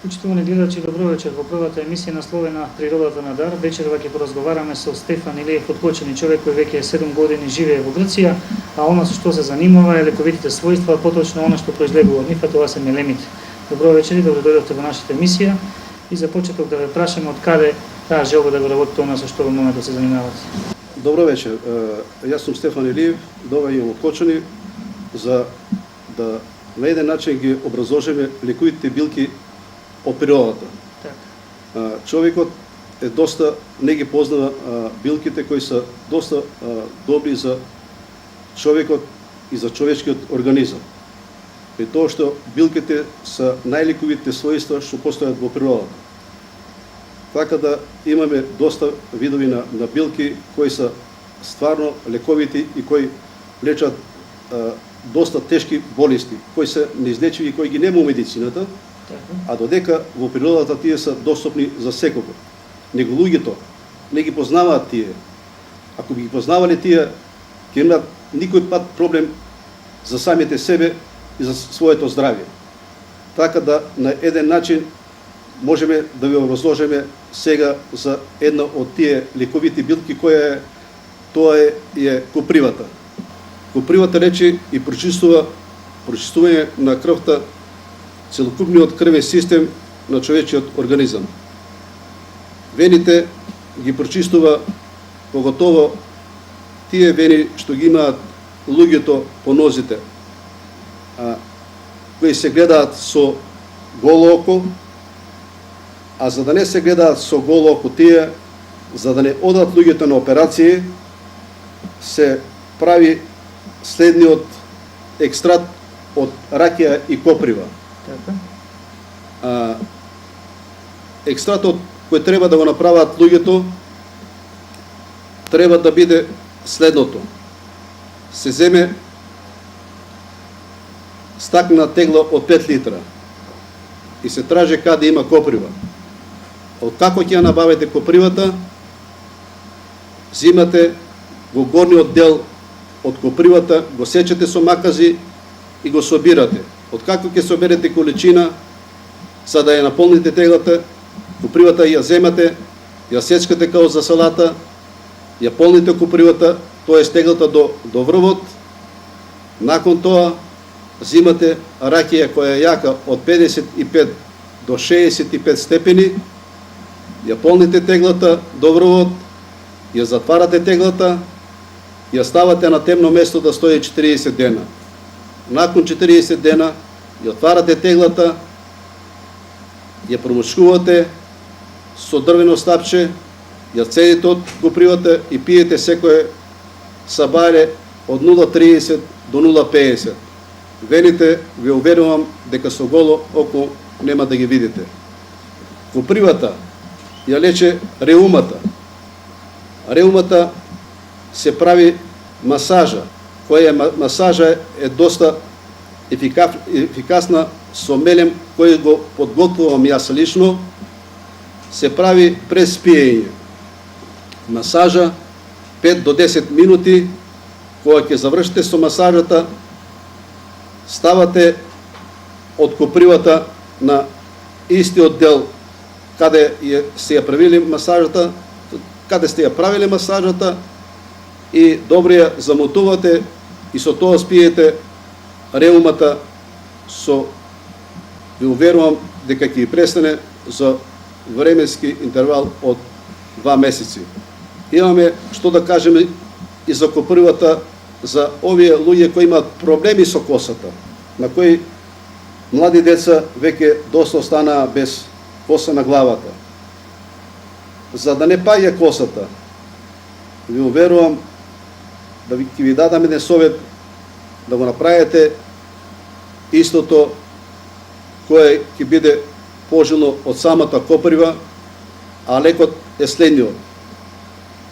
Почитувани гледачи, добро вечер. Во првата емисија насловена Природата на дар, вечерва ќе поразговараме со Стефан Илиев Откочени, човек кој веќе 7 години живее во Грција, а она со што се занимава е лековитите својства, поточно она што произлегува од нив, а тоа се мелемите. Добро вечер и добро дојдовте во нашата емисија. И за почеток да ве прашаме од каде таа желба да го работите она со што во моментот се занимавате. Добро вечер. Јас сум Стефан Илиев, доаѓам од Кочани за да на еден начин ги образложиме лековитите билки од природата. Так. Човекот е доста не ги познава билките кои се доста добри за човекот и за човечкиот организам. При тоа што билките се најлековитите својства што постојат во природата. Така да имаме доста видови на билки кои се стварно лековити и кои лечат доста тешки болести, кои се неизлечиви и кои ги нема у медицината, а додека во природата тие се достапни за секого. Него луѓето не ги познаваат тие. Ако би ги познавале тие, ќе имаат никој пат проблем за самите себе и за своето здравје. Така да на еден начин можеме да ви образложиме сега за една од тие лековити билки која е тоа е копривата. Копривата рече и прочистување на крвта, целокупниот крвен систем на човечиот организам. Вените ги прочистува поготово тие вени што ги имаат луѓето по нозите, кои се гледаат со голо око, а за да не се гледаат со голо око тие, за да не одат луѓето на операции, се прави следниот екстракт од ракија и коприва. Екстрактот кој треба да го направат луѓето треба да биде следното. Се земе стакна тегла од 5 литра и се траже каде има коприва. Од како ќе ја набавите копривата, зимате во горниот дел од копривата, го сечете со макази и го собирате. Од како ќе соберете количина, за да ја наполните теглата, копривата ја земате, ја сечкате као за салата, ја полните копривата, тоа е теглата до врвот. Након тоа зимате ракија која е јака од 55 до 65 степени, ја полните теглата до врвот, ја затварате теглата, ја ставате на темно место да стои 40 дена. Након 40 дена ја отварате теглата, ја промочкувате со дрвено стапче, ја цедите од копривата и пиете секое сабаре од 0,30 до 0,50. Вените, ви уверувам дека со голо око нема да ги видите. Копривата ја лече реумата. Реумата се прави масажа, која масажа е доста ефикасна со мелем кој го подготвувам јас лично, се прави през пиење. Масажа 5 до 10 минути, кога ќе завршите со масажата, ставате од копривата на истиот дел каде сте ја правили масажата, и добро ја замутувате и со тоа спиете реумата, ви уверувам дека ќе престане за временски интервал од 2 месеци. Имаме што да кажеме и за копривата за овие луѓе кои имаат проблеми со косата, на кои млади деца веќе доста останаа без коса на главата. За да не паѓа косата, ви уверувам да ќе ви дадам еден совет да го направите истото кое ќе биде пожелно од самата коприва, а лекот е следниот.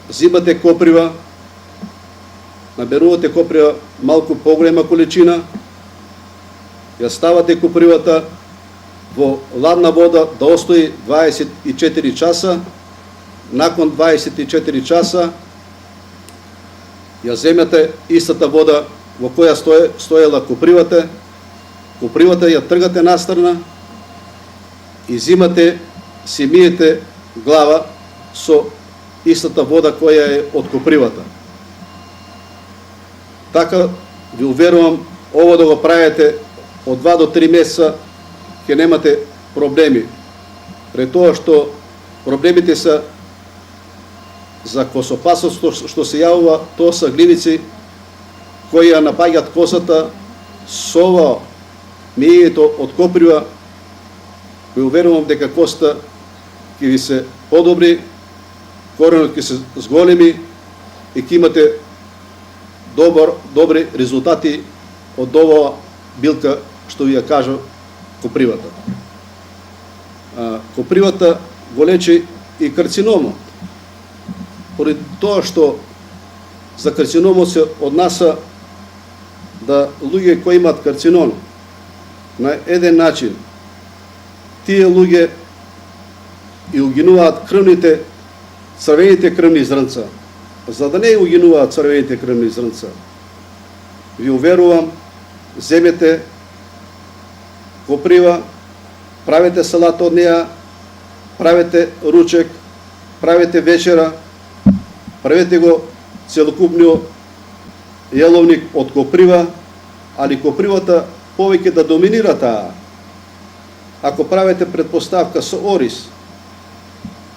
Зимате коприва, наберувате коприва малку поголема количина, ја ставате копривата во ладна вода да остои 24 часа, након 24 часа ја земете истата вода во која стоела копривата ја тргате настрана и зимате си миете глава со истата вода која е од копривата. Така ви уверувам, ово да го правите од 2 до 3 месеца ќе немате проблеми. Пред тоа што проблемите се за косопасот што се јавува, тоа се гливици кои ја напаѓат косата со ова мијето од коприва. Ви уверувам дека косата ќе ви се подобри, коренот ќе се зголеми и ќе имате добри резултати од оваа билка што ви ја кажа копривата. Копривата го лечи и карциномот. Поради тоа што за карциномот се однаса да луѓе кои имаат карцином на еден начин, тие луѓе и угинуваат крвните, црвените крвни зрнца. За да не угинуваат црвените крвни зрнца, ви уверувам, земете коприва, правете салата од неја, правете ручек, правете вечера, правете го целокупниот јеловник од коприва, али копривата повеќе да доминира таа. Ако правите предпоставка со орис,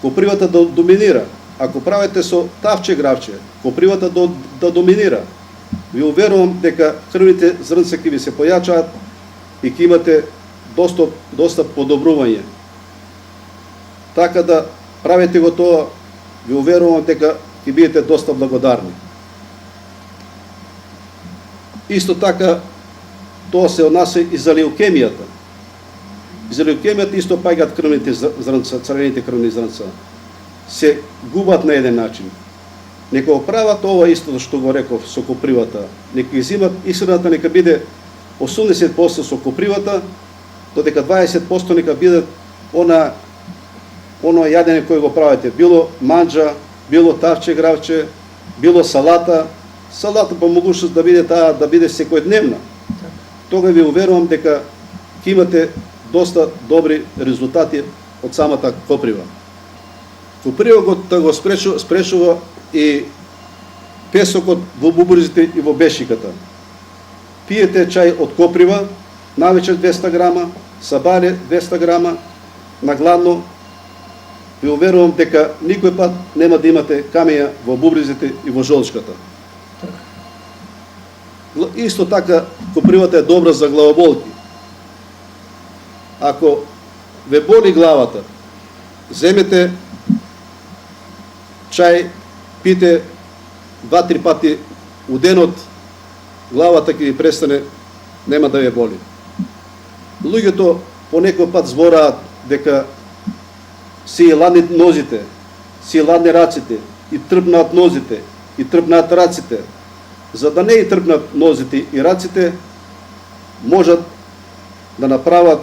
копривата да доминира. Ако правите со тавче гравче, копривата да доминира. Ви уверувам дека крвните зрнца ќе ви се појачаат и ќе имате доста подобрување. Така да правете го тоа, ви уверувам дека ќе бидете доста благодарни. Исто така, тоа се однася и за леукемијата. За леукемијата исто паѓаат крвните зрнца, црвените крвни зрнца. Се губат на еден начин. Нека го прават ова исто што го реков со копривата. Нека ги зимат исхраната, нека биде 80% со копривата, додека 20% нека биде оно јадење кој го правите. Било манџа, било тавче гравче, било салата. Салата по могушност да биде таа, да биде секојдневна. Тога ви уверувам дека ќе имате доста добри резултати од самата коприва. Коприва го спречува и песокот во бубрезите и во бешиката. Пиете чај од коприва, навечер 200 грама, сабаре 200 грама, на гладно. Ви уверувам дека никој пат нема да имате камеја во бубрезите и во жолчката. Исто така, копривата е добра за главоболки. Ако ве боли главата, земете чај, пите 2-3 пати у денот, главата ќе ви престане, нема да ве боли. Луѓето по некој пат збораат дека си ладни нозите, си ладни раците, и трпнаат нозите, и трпнаат раците. За да не и трпнат нозите и раците, можат да направат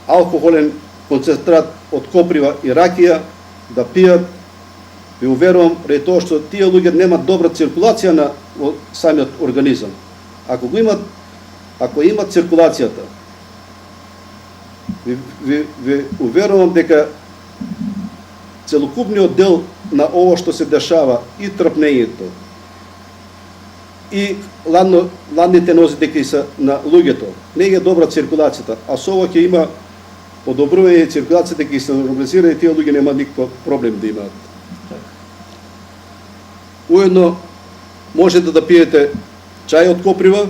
алкохолен концентрат од коприва и ракија, да пијат. Ви уверувам, преди тоа што тие луѓе немат добра циркулација на самиот организам. Ако имат циркулацијата, ви уверувам дека целокупниот дел на ово што се дешава, и трпнењето, и ладните нози дека се на луѓето, не е добра циркулацијата, а со ово ќе има подобрување циркулацијата, ќе се нормализира и тие луѓе нема никаков проблем да имаат. Уедно можете да пиете чај од коприва,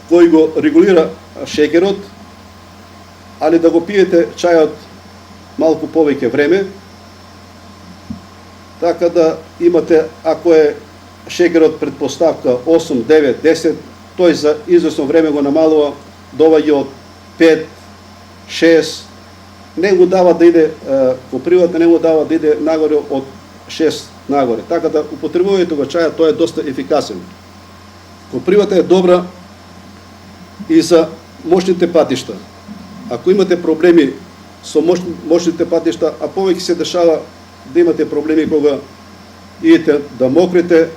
кој го регулира шеќерот, али да го пиете чајот малку повеќе време, така да имате, ако е шеќерот предпоставка 8, 9, 10, тој за извесно време го намалува, доваѓа од 5, 6, не го дава да иде копривата, не го дава да иде нагоре од 6 нагоре. Така да употребувајте го чајот, тој е доста ефикасен. Копривата е добра и за мошните патишта. Ако имате проблеми со мошните патишта, а повеќе се дешава да имате проблеми кога идете да мокрите,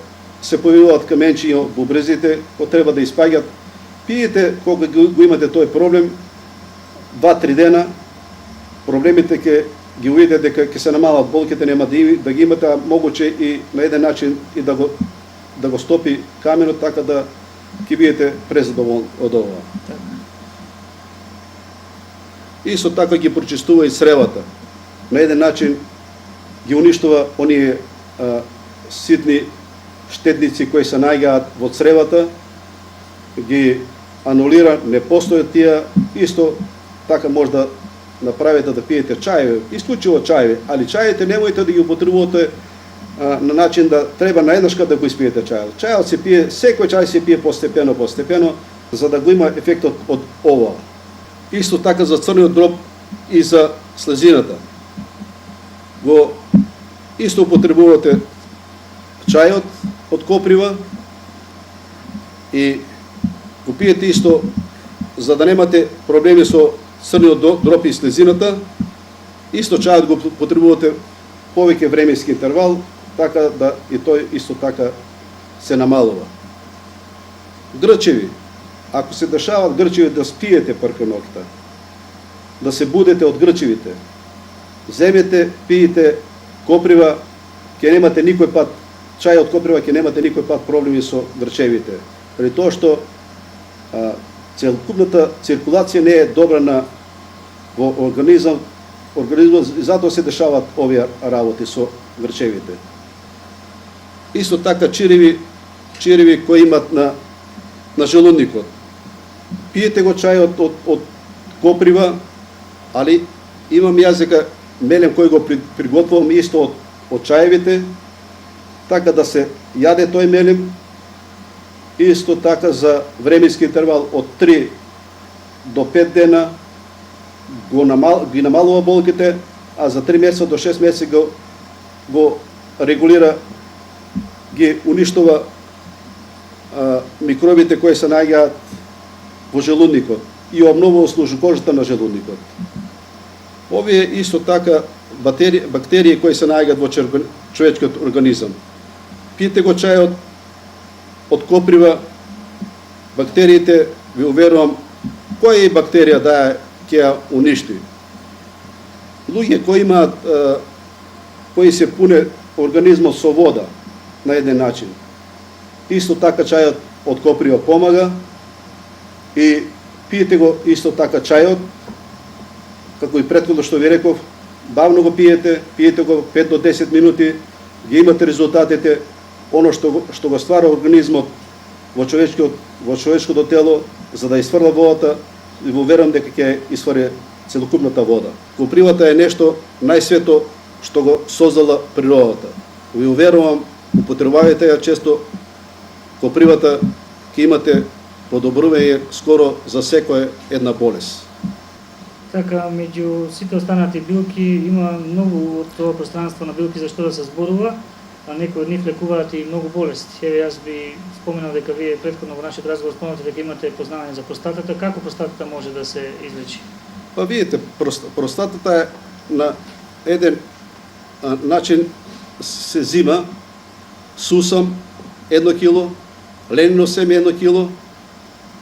се појавуваат каменчиња во бубрезите, кои треба да испаѓат. Пиете кога го имате тој проблем, 2-3 дена проблемите ќе ги увидите дека ќе се намалат болките, нема да ги имате, а могуче и на еден начин и да го стопи каменот, така да ќе бидете презадоволни од ова. Исто така ги прочистува и сревата. На еден начин ги уништува оние ситни штетници кои се најгаат во цревата, ги анулира, не постојат тие. Исто така може да направите да пиете чајови, исклучиво чајови, али чајите немојте да ги употребувате на начин да треба наеднашка да го испиете чајот. Чајот се пие, секој чај се пие постепено, за да го има ефектот од ова. Исто така за црниот дроб и за слезината. Го исто употребувате чајот од коприва и го пиете исто за да немате проблеми со црниот дроб и слезината. Исто чајот го потребувате повеќе временски интервал, така да и тој исто така се намалува. Грчеви. Ако се дешават грчеви да спиете прка ноќта, да се будете од грчевите, земете, пиете коприва, ќе немате никој пат, чај од коприва ќе немате никој пат проблеми со грчевите. При тоа што целокупната циркулација не е добра во организмот, и затоа се дешаваат овие работи со грчевите. Исто така чиреви кои имат на желудникот. Пиете го чајот од коприва, али имам јазека мелем кој го приготвувам исто од чаевите, така да се јаде тој мелем, исто така за временски интервал од 3 до 5 дена ги намалува болките, а за 3 месеца до 6 месеци го регулира, ги уништува микробите кои се најгаат во желудникот и обновува служокожата на желудникот. Овие исто така бактерии кои се најгаат во човечкиот организам. Пиете го чајот од коприва, бактериите, ви уверувам, која бактерија да ќе ја уништи. Луѓе кои се пуне организмот со вода на еден начин. Исто така чајот од коприва помага и пиете го исто така чајот, како и претходно што ви реков, бавно го пиете го 5 до 10 минути, ги имате резултатите, оно што го ствара организмот во човечкото тело, за да исфрла водата, и го верам дека ќе исфари целокупната вода. Копривата е нешто најсвето што го создала природата. Ви уверувам, употребувајте ја често, копривата ќе имате подобрување скоро за секоја една болест. Така, меѓу сите останати билки има многу од тоа пространство на билки за што да се зборува, а некои од нив лекуваат и многу болести. Еве, јас би споменал дека вие претходно во нашиот разговор споменате дека имате познавање за простатата. Како простатата може да се излечи? Па видите, простатата е на еден начин се зима сусам 1 кило, ленино семе 1 кило,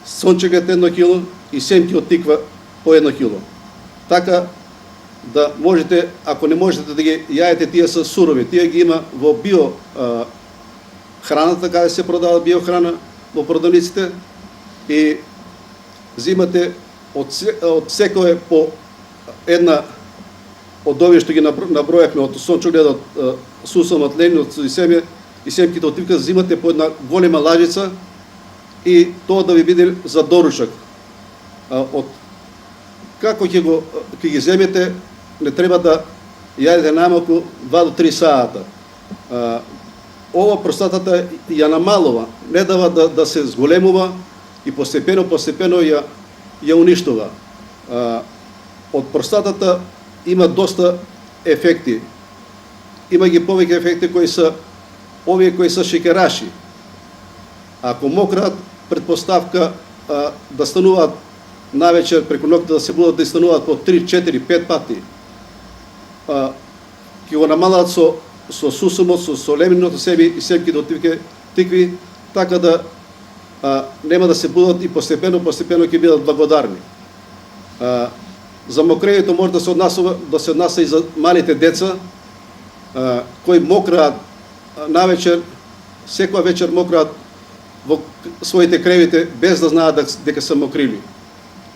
сончегат 1 кило и семки од тиква по 1 кило. Така да можете, ако не можете да ги јаете, тие се сурови, тие ги има во био храната, каде се продава биохрана во продавниците, и зимате од секој по една од овие што ги набројавме, од сончогледот, сусамот, ленинот и семките од тиква, зимате по една голема лажица и тоа да ви биде за доручак. Како ќе ги земете, не треба да јадете најмалку 2 до 3 сата. Ова простатата ја намалува, не дава да се зголемува и постепено ја уништува. Од простатата има доста ефекти. Има ги повеќе ефекти кои се овие кои се шеќераши. Ако мократ, предпоставка да стануваат навечер преку ноќта, да се будат да стануваат по 3, 4, 5 пати. Ќе го намалат со сусумот, со леминото себе и семките од тикви, така да нема да се будат и постепено ќе бидат благодарни. За мокрењето може да се однася и за малите деца, кои мокраат навечер, секоја вечер мокраат во своите кревите без да знаат дека се мокрили.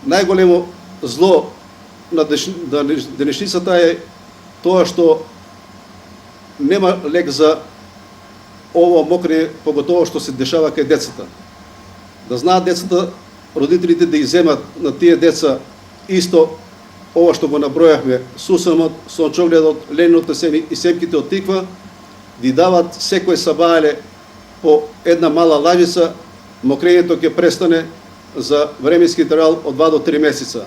Најголемо зло на денешницата е тоа што нема лек за ово мокрење, поготово што се дешава кај децата. Да знаат децата, родителите да иземат на тие деца исто ова што го набројавме, сусамот, сончогледот, лениното семе и семките од тиква, да дават секој сабаеле по една мала лажица, мокрењето ќе престане за временски интервал од 2 до 3 месеца.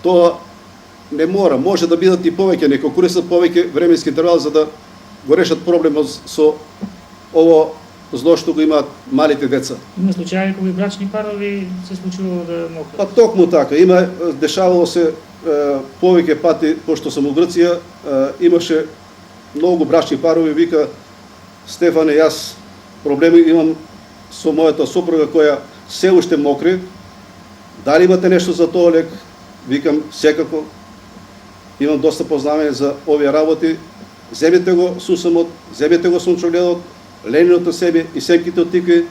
Тоа не мора, може да бидат и повеќе, некои користат повеќе временски интервал за да го решат проблемот со ово зло што го имаат малите деца. Има случаи кога брачни парови се случувало да мократ. Па токму така, дешавало се повеќе пати, пошто сум во Грција, имаше многу брачни парови, вика Стефане, јас проблеми имам со мојата сопруга која се уште мокри, дали имате нешто за тоа лек? Викам, секако, имам доста познавање за овие работи, земете го сусамот, земете го сончогледот, лениното себе и семките од тикви,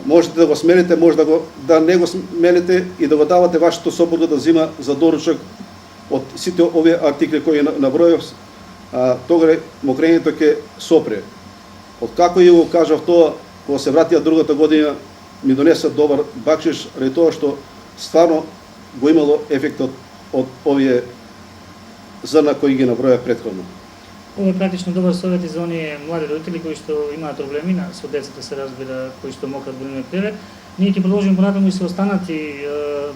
можете да го смените, може да не го смените и да го давате вашето сопруга да зима за доручок од сите овие артикли кои набројав, тогаш мокрењето ќе сопре. Од како ја го кажав тоа, кога се вратија другата година, ми донесе добар бакшиш, ради тоа што стварно го имало ефектот од овие зрна кои ги набројав претходно. Ова е практично добар совет и за оние млади родители кои што имаат проблеми со децата, се разбира, кои што мократ во нивните креве. Ние ќе продолжиме понатаму и се останати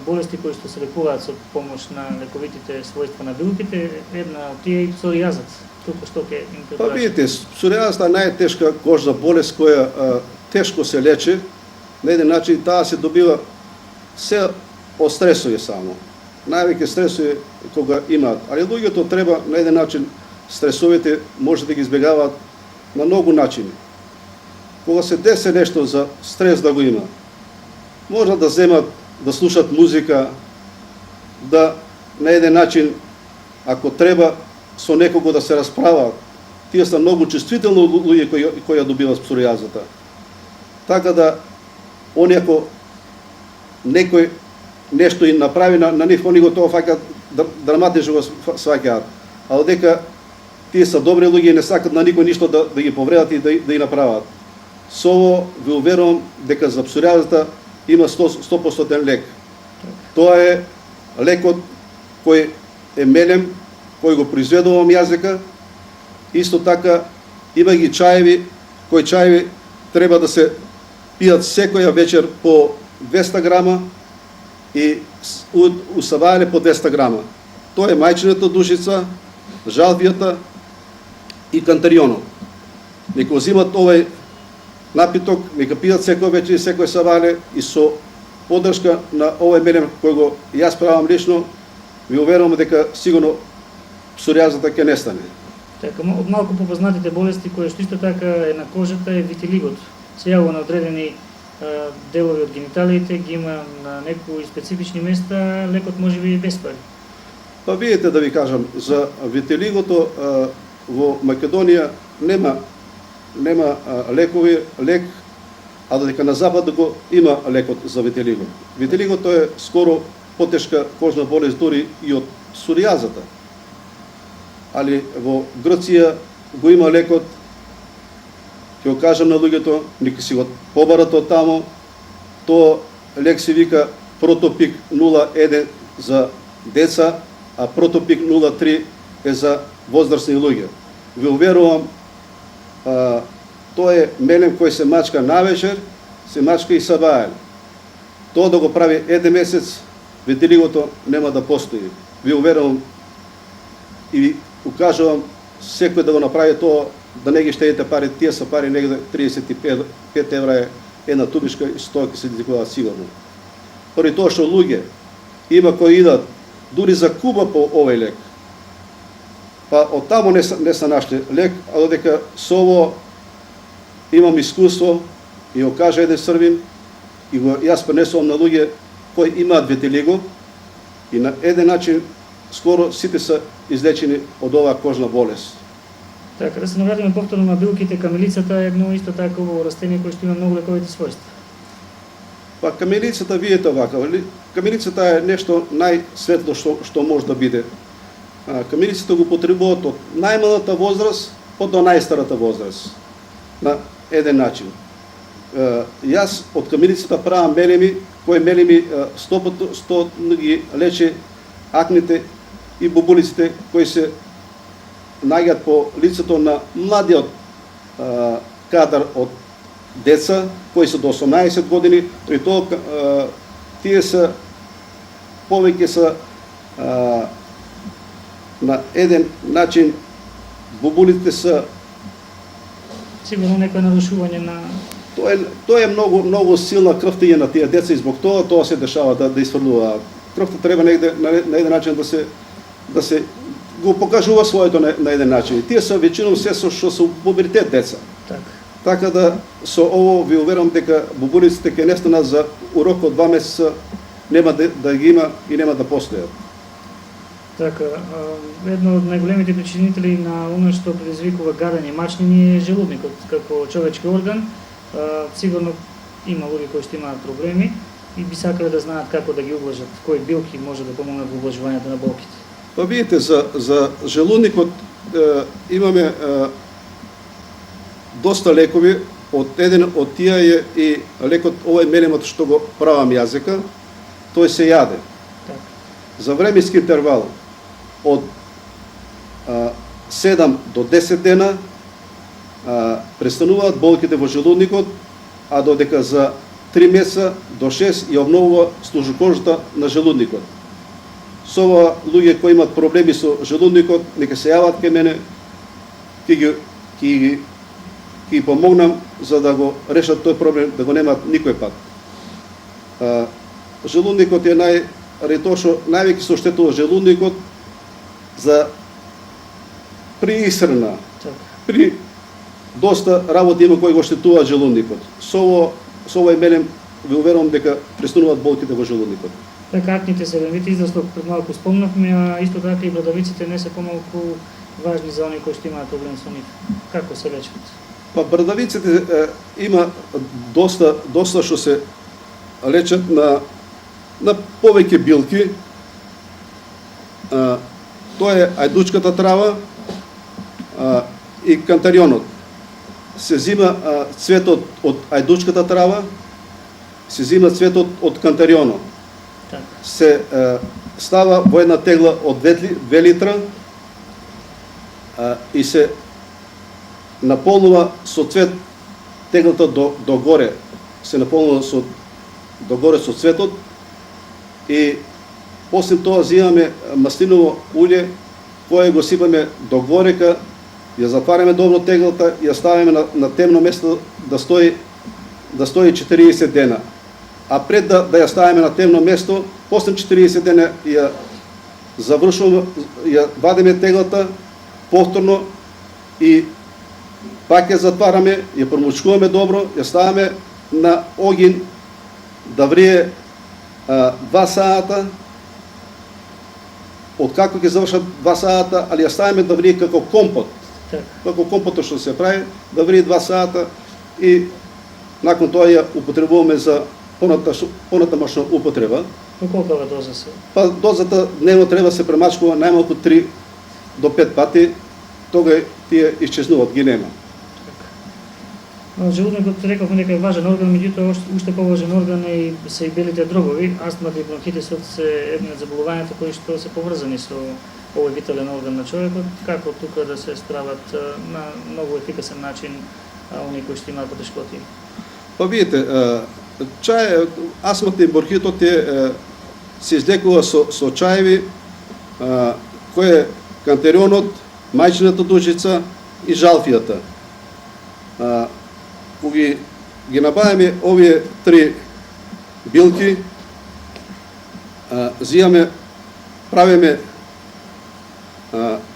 болести кои што се лекуваат со помош на лековитите својства на билките, една од тие и псоријазот. Туку што ќе им препорачам. Па видите, псоријазот е најтешка кожна болест која тешко се лечи. На еден начин таа се добива се од стресови само. Највеќе стресови кога имаат, али луѓето треба на еден начин стресовите може да ги избегаваат на многу начини. Кога се десе нешто за стрес да го има, може да земат, да слушат музика, да на еден начин, ако треба, со некого да се расправаат. Тие се многу чувствителни луѓе кои ја добиваат псоријазата. Така да, они ако некој нешто им направи на нив, они го тоа фаќаат, драматично го сваќаат. А дека тие се добри луѓе и не сакат на никој ништо да ги повредат и да ги направат. Со ово ви уверувам дека за псоријазата има 100% лек. Тоа е лекот кој е мелем, кој го произведувам јазика. Исто така има ги чаеви, кои чаеви треба да се пијат секоја вечер по 200 грама и усавајале по 200 грама. Тоа е мајчината душица, жалвијата и кантарионот. Нека узимат овој напиток, нека пијат секој вечер и секој савајале и со поддршка на овој мелем кој го јас правам лично, ви уверувам дека сигурно псоријазата ќе нестане. Така, од малку попознатите болести кои што исто така е на кожата е витилигот. Се јавува на одредени делови од гениталиите, ги има на некои специфични места, лекот може би и без пари. Па видите да ви кажам, за витилигото во Македонија нема лек, а додека на запад го има лекот за витилигот. Витилигото е скоро потешка кожна болест дури и од псоријазата. Али во Грција го има лекот, ќе го кажам на луѓето, нека си го побарат од тамо, тоа лек се вика Протопик 01 за деца, а Протопик 03 е за возрастни луѓе. Ви уверувам, тоа е мелем кој се мачка навечер, се мачка и сабајал. Тоа да го прави еден месец, витилигото нема да постои. Ви уверувам и ви укажувам секој да го направи тоа, да не ги штедите пари, тие са пари негде 35 евра е една тубичка и 100 ќе се дизикуваат сигурно. Поради тоа што луѓе има кои идат дури за Куба по овој лек. Па од тамо не са нашли лек, а додека со ово имам искуство и го кажа еден србин и го јас пренесувам на луѓе кои имаат витилиго и на еден начин скоро сите се излечени од оваа кожна болест. Така, да се навратиме повторно на билките, камилицата е едно исто такво растение кое што има многу лековити својства. Па камилицата видите вака, камилицата е нешто најсветло што може да биде. Камилицата го потребуваат од најмалата возраст до најстарата возраст. На еден начин. Јас од камилицата правам мелеми, кои мелеми 100% ги лечи акните и бубулиците кои се наѓаат по лицето на младиот кадар од деца кои се до 18 години, при тоа тие се повеќе се на еден начин бубулите се сигурно некој нарушување на Тоа е многу силна крвта на тие деца и због тоа се дешава да изфрлува. Крвта треба негде на еден начин да се го покажува своето на еден начин. Тие се веćinom се што се пубертет деца. Така да со ово ви уверувам дека бубулиците ќе нестанат за урок од 2 месеца нема да ги има и нема да постојат. Така, едно од најголемите причинители на оно што предизвикува гадење и мачнење е желудникот како човечки орган. Сигурно има луѓе кои што имаат проблеми и би сакале да знаат како да ги облажат, кои билки може да помогнат во облажувањето на болките. Па видите, за желудникот имаме доста лекови, еден од тие е и лекот, овој мелемот што го правам јазика, тој се јаде. Так. За временски интервал од 7 до 10 дена престануваат болките во желудникот, а додека за 3 месеца до 6 ја обновува стужокожата на желудникот. Со ова луѓе кои имаат проблеми со желудникот, нека се јават кај мене, ќе ги помогнам за да го решат тој проблем, да го немаат никој пат. Желудникот е највеќе се оштетува желудникот за при исхрана, при доста работи има кои го оштетуваат желудникот. Со овој мелем ви уверувам дека престануваат болките во желудникот. Така, акните се ленвите израсло пред малку спомнавме, а исто така и брадавиците не се помалку важни за оние кои што имаат проблем со нив. Како се лечат? Па брадавиците има доста што се лечат на повеќе билки. Тоа е ајдучката трава и кантарионот. Се зима цветот од ајдучката трава, се зима цветот од кантарионот. Се става во една тегла од 2 литра и се наполнува со цвет теглата до горе. Се наполнува до горе со цветот и после тоа зимаме маслиново улје кое го сипаме до горека, ја затвараме добро теглата и ја ставиме на темно место да стои 40 дена. А пред да ја ставиме на темно место, после 40 дена ја завршуваме, ја вадиме теглата повторно и пак ја затвараме, ја промучкуваме добро, ја ставиме на огин да врие 2 сата. Откако ќе завршат 2 сата, али ја ставиме да врие како компот. Како компотот што се прави, да врие 2 сата и након тоа ја употребуваме за понатамошна употреба. По колкава доза се? Па дозата дневно треба се премачкува најмалку 3 до 5 пати, тога тие исчезнуваат, ги нема. Желудникот рековме дека е важен орган, меѓутоа уште поважен орган е се и белите дробови. Астмата и бронхитисот се едни од заболувањата кои што се поврзани со овој витален орган на човекот. Како тука да се справат на многу ефикасен начин оние кои што имаат потешкоти? Па видите, астмата и бронхитот се излекува со чаеви, кој е кантерионот, мајчината дужица и жалфијата. Кога ги набавиме овие 3 билки, зијаме, правиме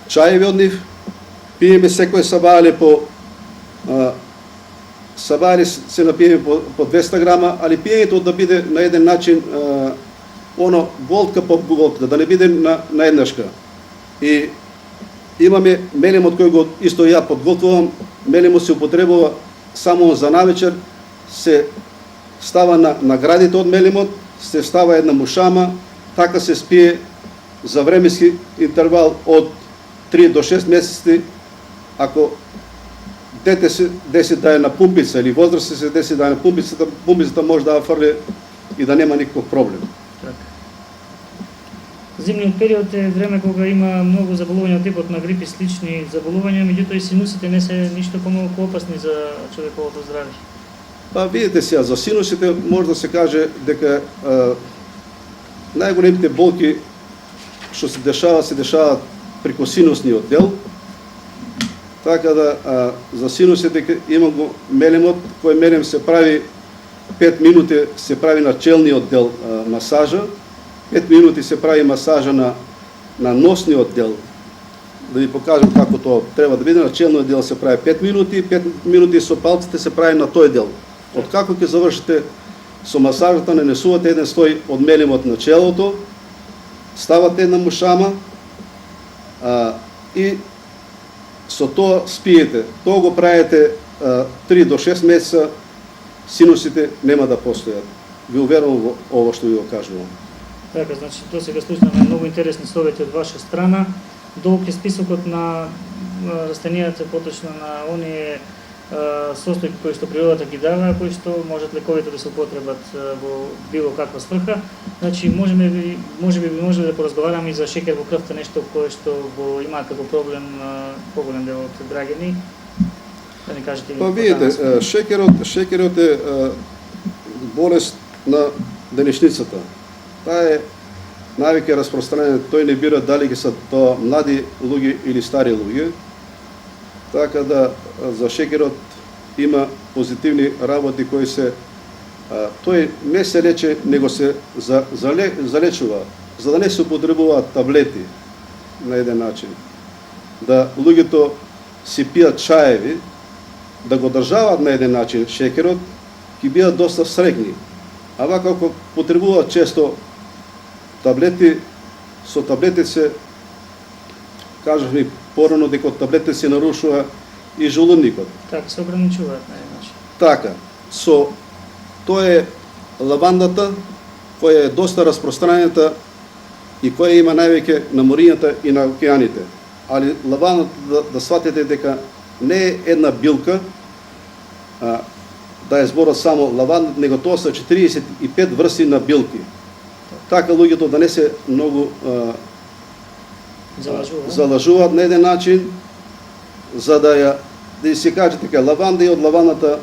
чаеви од нив, пиеме секој сабајле сабајле се напиеме по 200 грама, али пиењето да биде на еден начин оно голтка по голтка, да не биде на еднашка. И имаме мелемот кој го исто ја подготвувам, мелемот се употребува само за навечер, се става на градите од мелемот, се става една мушама, така се спие за временски интервал од 3 до 6 месеци. Ако дете се деси да е на пумпица или возрастен се деси да е на пумпицата може да ја фрли и да нема никаков проблем. Зимниот период е време кога има многу заболувања од типот на грип и слични заболувања, меѓутоа и синусите не се ништо помалку опасни за човековото здравје. Па видите сега, за синусите може да се каже дека најголемите болки што се дешаваат преку синусниот дел. Така да за синусите има го мелемот, кој мелем се прави 5 минути се прави на челниот дел масажа, 5 минути се прави масажа на носниот дел. Да ви покажам како тоа треба да биде. На челниот дел се прави 5 минути, 5 минути со палците се прави на тој дел. Откако ќе завршите со масажата, нанесувате еден слој од мелемот на челото, ставате една мушама и со тоа спиете. Тоа го правите 3 до 6 месеца, синусите нема да постојат. Ви уверувам во ово што ви го кажувам. Така, значи, досега слушнаме многу интересни совети од ваша страна. Долг е списокот на растенијата, поточно на оние состојки кои што природата ги дава, кои што можат лековите да се употребат во било каква сфрха. Значи, може би да поразговараме и за шекер во крвта, нешто кое што го имаат како проблем поголем дел од граѓани. Да ни кажете. Па видите, шекерот е болест на денешницата. Таа е навеќе распространен, тој не бира дали ги се тоа млади луѓе или стари луѓе. Така да за шекерот има позитивни работи кои се тој не се лече, него се залечува, за да не се употребуваат таблети на еден начин. Да луѓето си пијат чаеви, да го држават на еден начин шекерот, ќе бидат доста среќни. А вака ако потребуваат често таблети, со таблети се, кажавме порано дека од таблети се нарушува и желудникот. Така, се ограничуваат на еден начин. Така, тоа е лавандата, која е доста распространета и која има највеќе на морињата и на океаните. Али лавандата да сватите дека не е една билка, да е зборот само лавандата, него тоа се 45 врсти на билки. Така луѓето да не се многу залажуваат на еден начин, за да се каже дека лаванда и од лавандата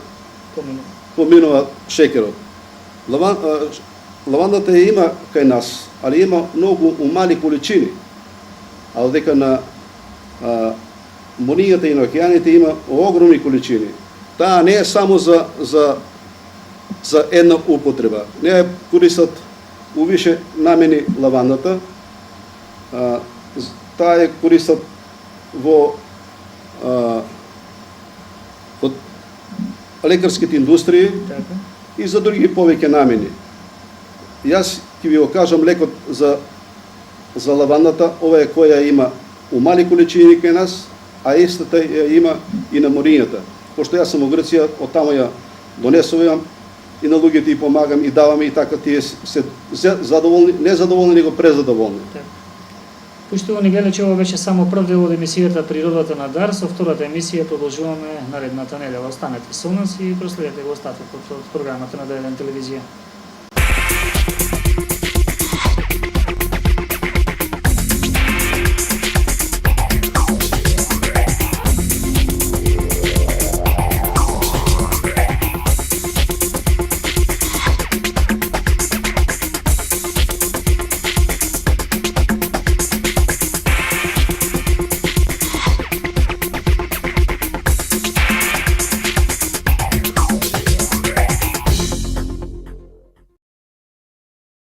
поминува шекерот. Лавандата ја има кај нас, али има многу умали количини, а дека на морињата и на океаните има огромни количини. Таа не е само за една употреба. Не ја користат у више намени лавандата. Таа ја користат во лекарските индустрии и за други повеќе намени. Јас ќе ви го кажам лекот за лавандата, ова е која има у мали количини кај нас, а истата ја има и на морињата. Пошто јас сум во Грција, од таму ја донесувам и на луѓето и помагам и даваме и така тие се задоволни, не задоволни, него презадоволни. Поштовани гледачи, ова беше само прв дел од емисијата Природата на дар. Со втората емисија продолжуваме наредната недела. Останете со нас и проследете го остатокот од програмата на Д1 телевизија.